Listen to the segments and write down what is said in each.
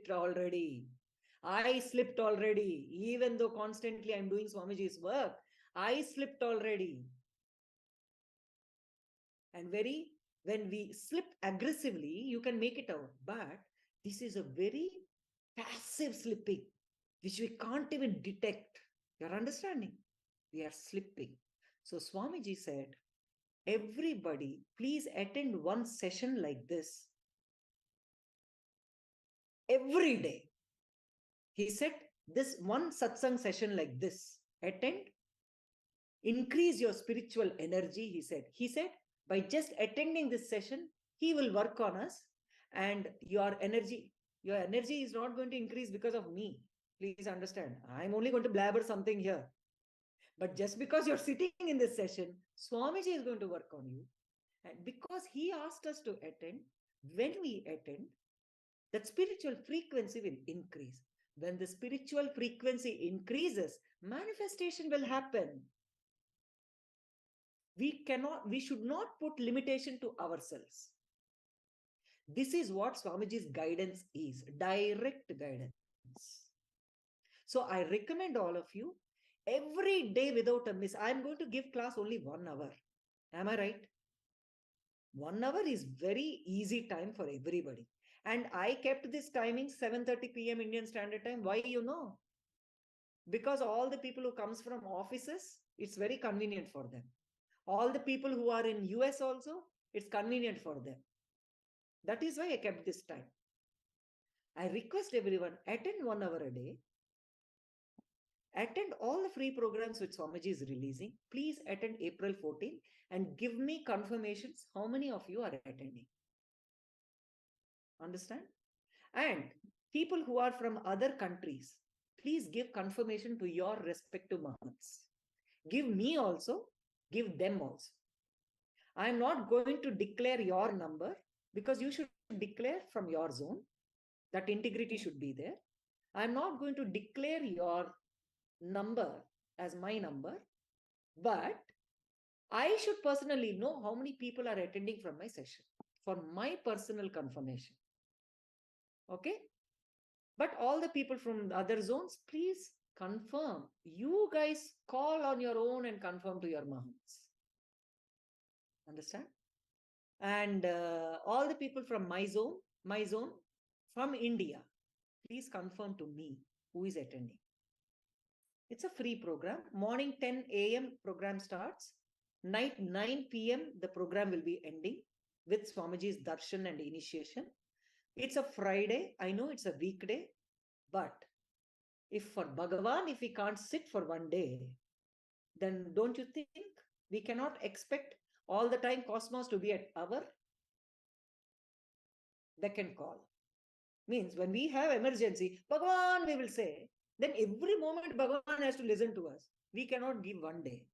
already. I slipped already. Even though constantly I'm doing Swamiji's work, I slipped already. And when we slip aggressively, you can make it out. But this is a very passive slipping, which we can't even detect. You're understanding? We are slipping. So Swamiji said, everybody, please attend one session like this every day. He said, this one satsang session like this, attend, increase your spiritual energy, he said. He said, by just attending this session, he will work on us, and your energy is not going to increase because of me. Please understand. I'm only going to blabber something here. But just because you're sitting in this session, Swamiji is going to work on you. And because he asked us to attend, when we attend, that spiritual frequency will increase. When the spiritual frequency increases, manifestation will happen. We should not put limitation to ourselves. This is what Swamiji's guidance is, direct guidance. So I recommend all of you, every day without a miss. I'm going to give class only 1 hour. Am I right? 1 hour is very easy time for everybody. And I kept this timing 7:30 p.m. Indian Standard Time. Why, you know? Because all the people who comes from offices, it's very convenient for them. All the people who are in US also, it's convenient for them. That is why I kept this time. I request everyone, attend 1 hour a day. Attend all the free programs which Swamiji is releasing. Please attend April 14 and give me confirmations how many of you are attending. Understand? And people who are from other countries, please give confirmation to your respective mahants. Give me also, give them also. I am not going to declare your number, because you should declare from your zone. That integrity should be there. I am not going to declare your number as my number, but I should personally know how many people are attending from my session for my personal confirmation. Okay? But all the people from the other zones, please confirm. You guys call on your own and confirm to your mahants. Understand? And all the people from my zone from India, please confirm to me who is attending. It's a free program. Morning 10 a.m. program starts. Night 9 p.m. the program will be ending with Swamiji's darshan and initiation. It's a Friday. I know it's a weekday, but if for Bhagavan, if we can't sit for 1 day, then don't you think we cannot expect all the time cosmos to be at our beck and call? Means when we have emergency, Bhagavan, we will say, then every moment Bhagavan has to listen to us. We cannot give 1 day.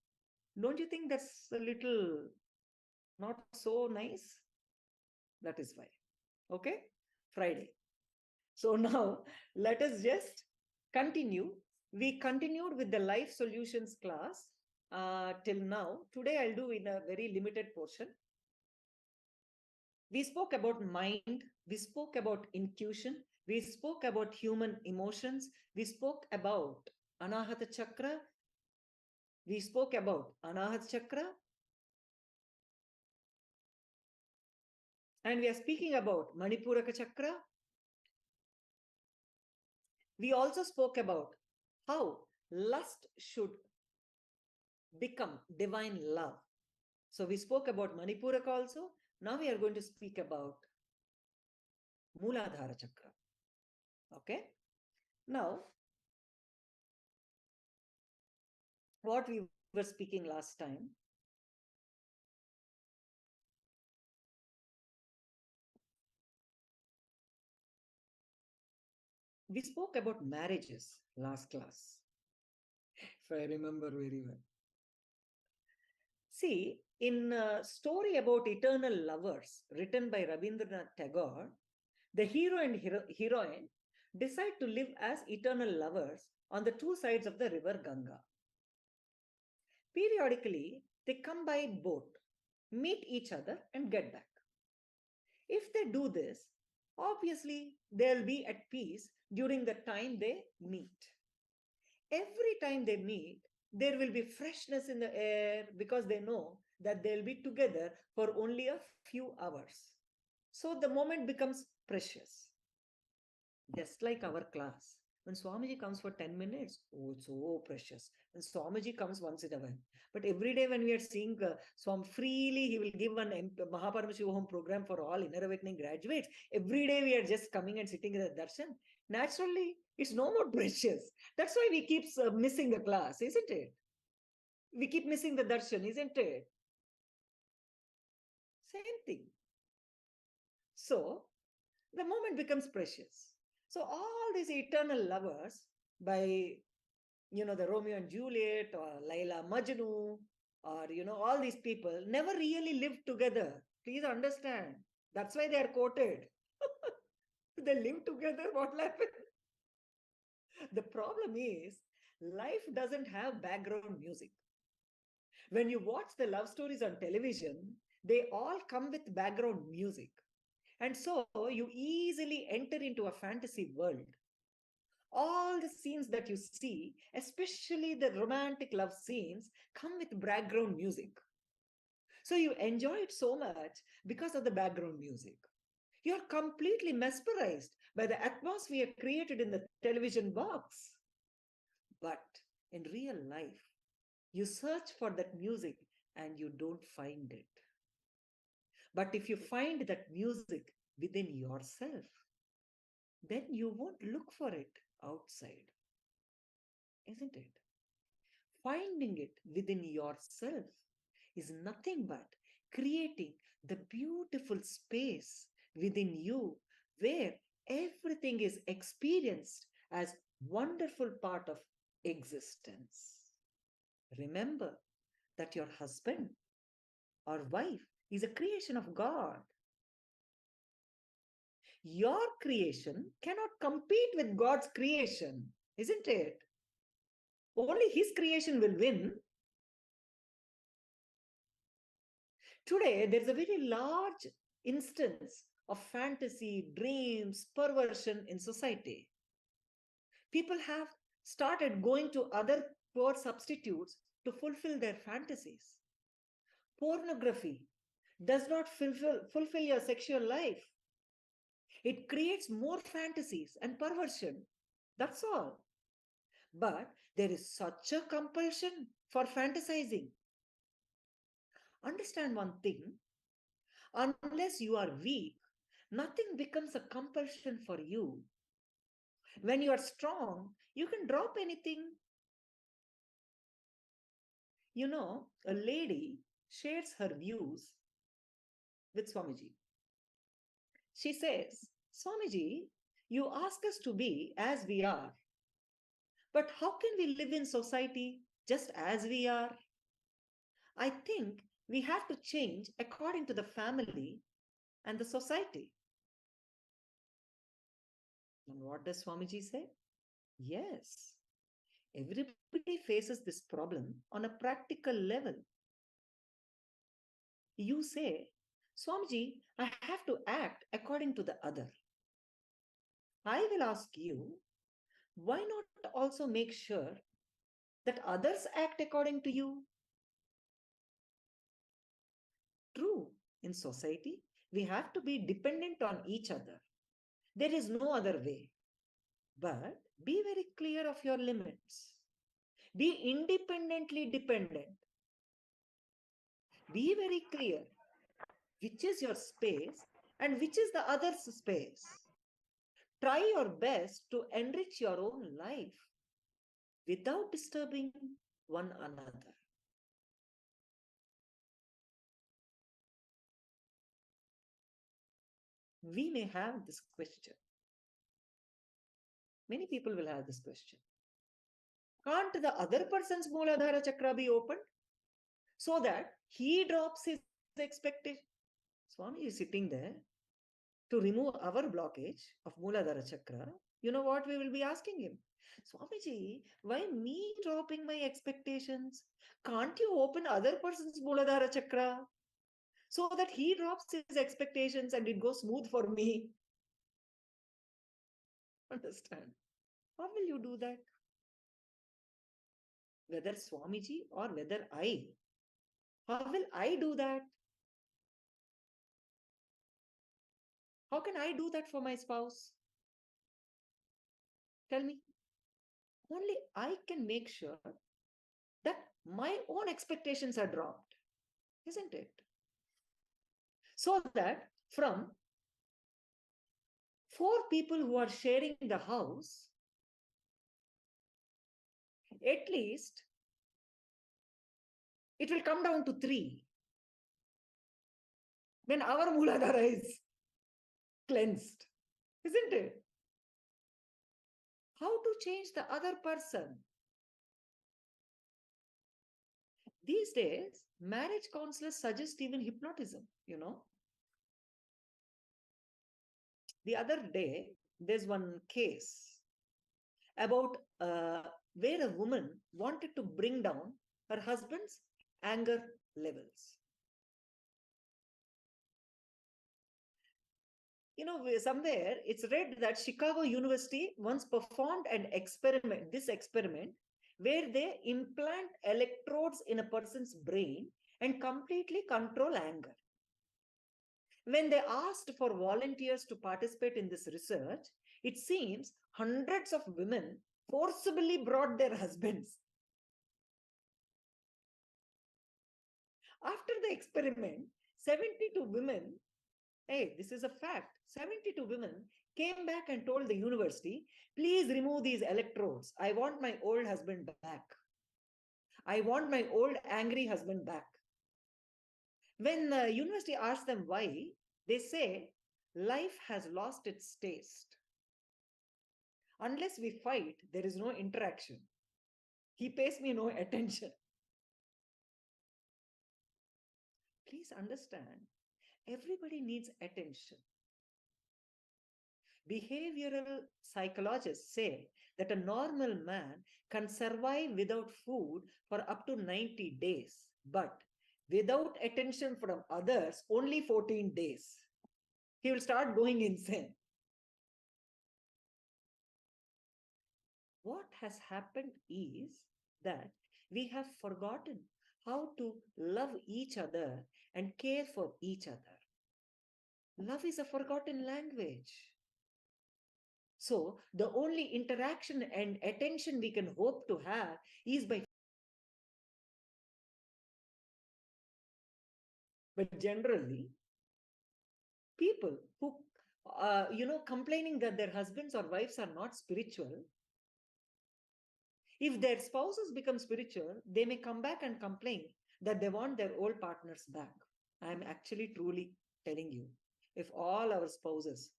Don't you think that's a little not so nice? That is why. Okay? Friday. So now let us just continue. We continued with the life solutions class till now. Today I'll do in a very limited portion. We spoke about mind. We spoke about intuition. We spoke about human emotions. We spoke about Anahata Chakra. We spoke about Anahata Chakra. And we are speaking about Manipuraka Chakra. We also spoke about how lust should become divine love. So we spoke about Manipuraka also. Now we are going to speak about Mooladhara Chakra. Okay. Now, what we were speaking last time. We spoke about marriages last class, if I remember very well. See, in a story about eternal lovers written by Rabindranath Tagore, the hero and heroine decide to live as eternal lovers on the two sides of the river Ganga. Periodically, they come by boat, meet each other, and get back. If they do this, obviously they'll be at peace during the time they meet. Every time they meet, there will be freshness in the air because they know that they'll be together for only a few hours. So the moment becomes precious. Just like our class. When Swamiji comes for 10 minutes, oh, it's so precious. When Swamiji comes once in a while. But every day when we are seeing Swam freely, he will give an Mahaparamashivaham home program for all inner awakening graduates. Every day we are just coming and sitting in the darshan. Naturally, it's no more precious. That's why we keep missing the class, isn't it? We keep missing the darshan, isn't it? Same thing. So, the moment becomes precious. So all these eternal lovers, by the Romeo and Juliet or Laila Majnu, or all these people never really lived together. Please understand. That's why they are quoted. They live together. What will happen? The problem is life doesn't have background music. When you watch the love stories on television, they all come with background music. And so you easily enter into a fantasy world. All the scenes that you see, especially the romantic love scenes, come with background music. So you enjoy it so much because of the background music. You're completely mesmerized by the atmosphere created in the television box. But in real life, you search for that music and you don't find it. But if you find that music within yourself, then you won't look for it outside, isn't it? Finding it within yourself is nothing but creating the beautiful space within you where everything is experienced as wonderful part of existence. Remember that your husband or wife is a creation of God. Your creation cannot compete with God's creation, isn't it? Only his creation will win. Today, there's a very large instance of fantasy, dreams, perversion in society. People have started going to other poor substitutes to fulfill their fantasies. Pornography does not fulfill your sexual life. It creates more fantasies and perversion. That's all. But there is such a compulsion for fantasizing. Understand one thing, unless you are weak, nothing becomes a compulsion for you. When you are strong, you can drop anything. A lady shares her views with Swamiji. She says, Swamiji, you ask us to be as we are. But how can we live in society just as we are? I think we have to change according to the family and the society. And what does Swamiji say? Yes, everybody faces this problem on a practical level. You say, Swamiji, I have to act according to the other. I will ask you, why not also make sure that others act according to you? True, in society, we have to be dependent on each other. There is no other way. But be very clear of your limits. Be independently dependent. Be very clear which is your space and which is the other's space. Try your best to enrich your own life without disturbing one another. We may have this question. Many people will have this question. Can't the other person's Mooladhara chakra be opened so that he drops his expectation? Swami is sitting there to remove our blockage of Mooladhara chakra. You know what we will be asking him? Swamiji, why me dropping my expectations? Can't you open other person's Mooladhara chakra so that he drops his expectations and it goes smooth for me? Understand? How will you do that? Whether Swamiji or whether I. How will I do that? How can I do that for my spouse? Tell me. Only I can make sure that my own expectations are dropped, isn't it? So that from four people who are sharing the house, at least it will come down to three. When our Mooladhara is cleansed, isn't it? How to change the other person? These days, marriage counselors suggest even hypnotism, you know. The other day, there's one case about where a woman wanted to bring down her husband's anger levels. You know, somewhere it's read that Chicago University once performed this experiment where they implant electrodes in a person's brain and completely control anger. When they asked for volunteers to participate in this research, it seems hundreds of women forcibly brought their husbands. After the experiment, 72 women, hey, this is a fact, 72 women came back and told the university, please remove these electrodes. I want my old husband back. I want my old angry husband back. When the university asked them why, they say, life has lost its taste. Unless we fight, there is no interaction. He pays me no attention. Please understand, everybody needs attention. Behavioral psychologists say that a normal man can survive without food for up to 90 days, but without attention from others, only 14 days. He will start going insane. What has happened is that we have forgotten how to love each other and care for each other. Love is a forgotten language. So the only interaction and attention we can hope to have is by. But generally, people who, complaining that their husbands or wives are not spiritual, if their spouses become spiritual, they may come back and complain that they want their old partners back. I'm actually truly telling you, if all our spouses,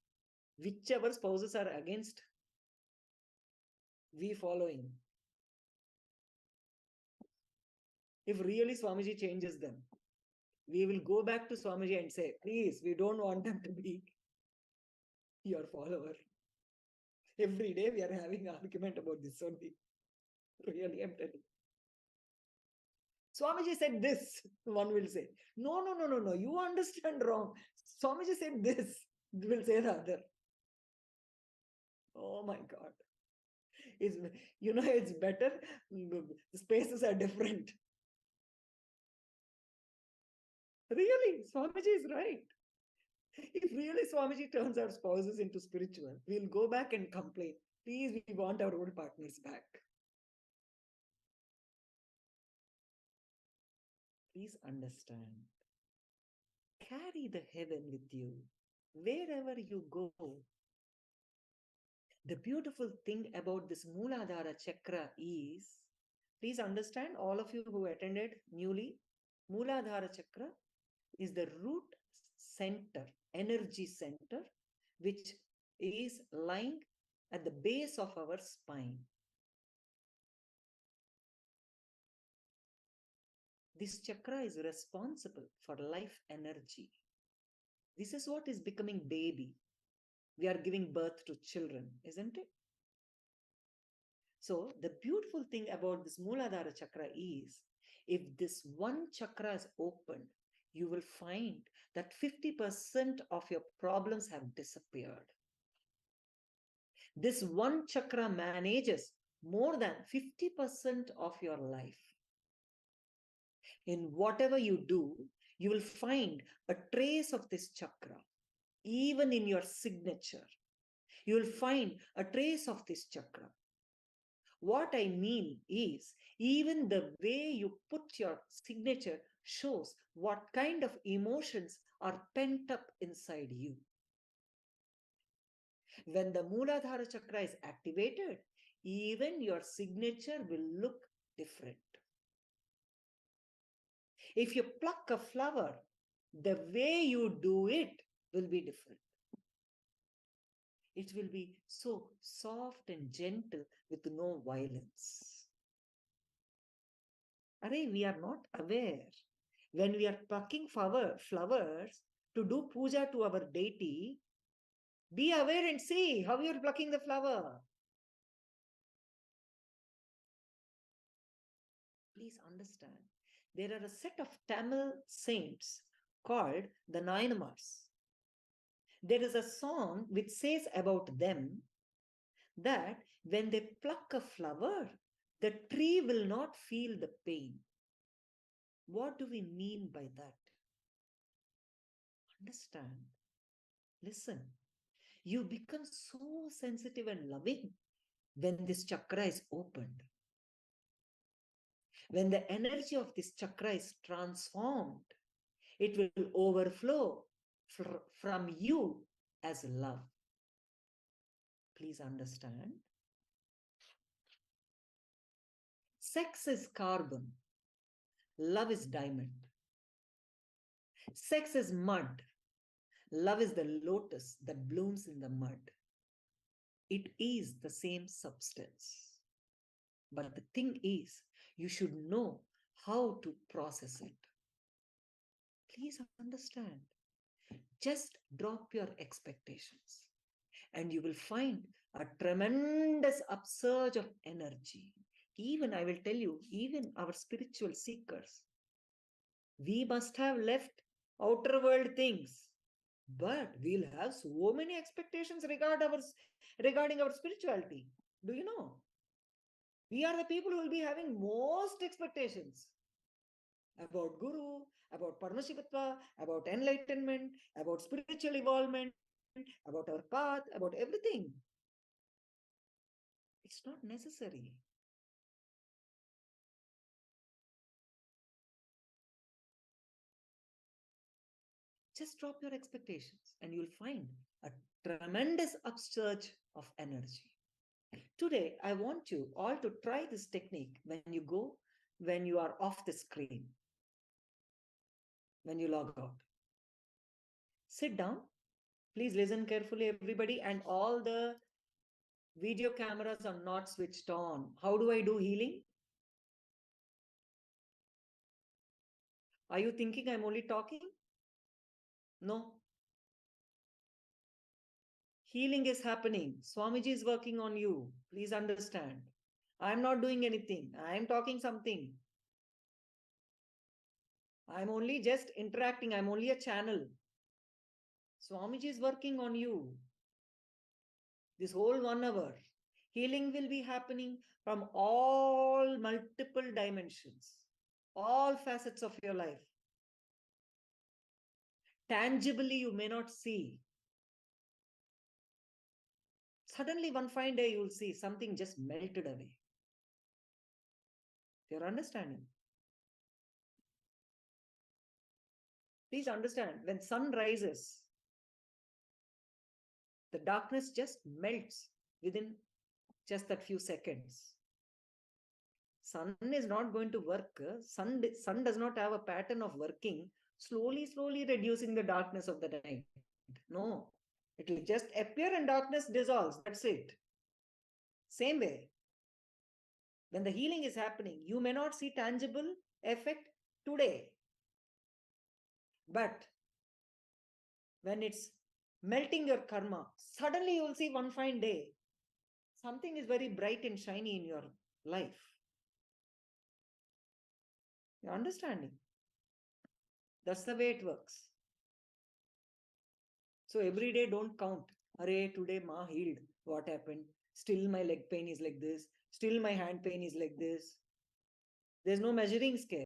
whichever spouses are against we following, if really Swamiji changes them, we will go back to Swamiji and say, please, we don't want them to be your follower. Every day we are having an argument about this only. Really, I'm telling you. Swamiji said this, one will say. No, you understand wrong. Swamiji said this, will say the other. Oh my God. It's better. The spaces are different. Really, Swamiji is right. If really Swamiji turns our spouses into spiritual, we'll go back and complain. Please, we want our old partners back. Please understand. Carry the heaven with you wherever you go. The beautiful thing about this Mooladhara chakra is, please understand, all of you who attended newly, Mooladhara chakra is the root center, energy center, which is lying at the base of our spine. This chakra is responsible for life energy. This is what is becoming baby. We are giving birth to children, isn't it? So the beautiful thing about this Mooladhara chakra is, if this one chakra is opened, you will find that 50% of your problems have disappeared. This one chakra manages more than 50% of your life. In whatever you do, you will find a trace of this chakra. Even in your signature, you will find a trace of this chakra. What I mean is, even the way you put your signature shows what kind of emotions are pent up inside you. When the Mooladhara chakra is activated, even your signature will look different. If you pluck a flower, the way you do it will be different. It will be so soft and gentle with no violence. We are not aware. When we are plucking flowers to do puja to our deity, be aware and see how you are plucking the flower. Please understand, there are a set of Tamil saints called the Nayanamars. There is a song which says about them that when they pluck a flower, the tree will not feel the pain. What do we mean by that? Understand. Listen. You become so sensitive and loving when this chakra is opened. When the energy of this chakra is transformed, it will overflow from you as love. Please understand. Sex is carbon. Love is diamond. Sex is mud. Love is the lotus that blooms in the mud. It is the same substance. But the thing is, you should know how to process it. Please understand. Just drop your expectations and you will find a tremendous upsurge of energy. Even, I will tell you, even our spiritual seekers, we must have left outer world things, but we'll have so many expectations regarding our spirituality. Do you know? We are the people who will be having most expectations about Guru, about Paramashivatva, about enlightenment, about spiritual evolvement, about our path, about everything. It's not necessary. Just drop your expectations and you'll find a tremendous upsurge of energy. Today, I want you all to try this technique when you are off the screen, when you log out. Sit down. Please listen carefully, everybody, and all the video cameras are not switched on. How do I do healing? Are you thinking I'm only talking? No. Healing is happening. Swamiji is working on you. Please understand. I'm not doing anything. I'm talking something. I'm only just interacting. I'm only a channel. Swamiji is working on you. This whole 1 hour. Healing will be happening from all multiple dimensions, all facets of your life. Tangibly, you may not see. Suddenly, one fine day, you will see something just melted away. You're understanding. Please understand, when sun rises, the darkness just melts within just that few seconds. Sun is not going to work. Sun does not have a pattern of working, slowly reducing the darkness of the night. No, it will just appear and darkness dissolves. That's it. Same way, when the healing is happening, you may not see tangible effect today. But when it's melting your karma, suddenly you will see one fine day, something is very bright and shiny in your life. You're understanding? That's the way it works. So every day don't count. Array, today Ma healed. What happened? Still my leg pain is like this. Still my hand pain is like this. There's no measuring scale.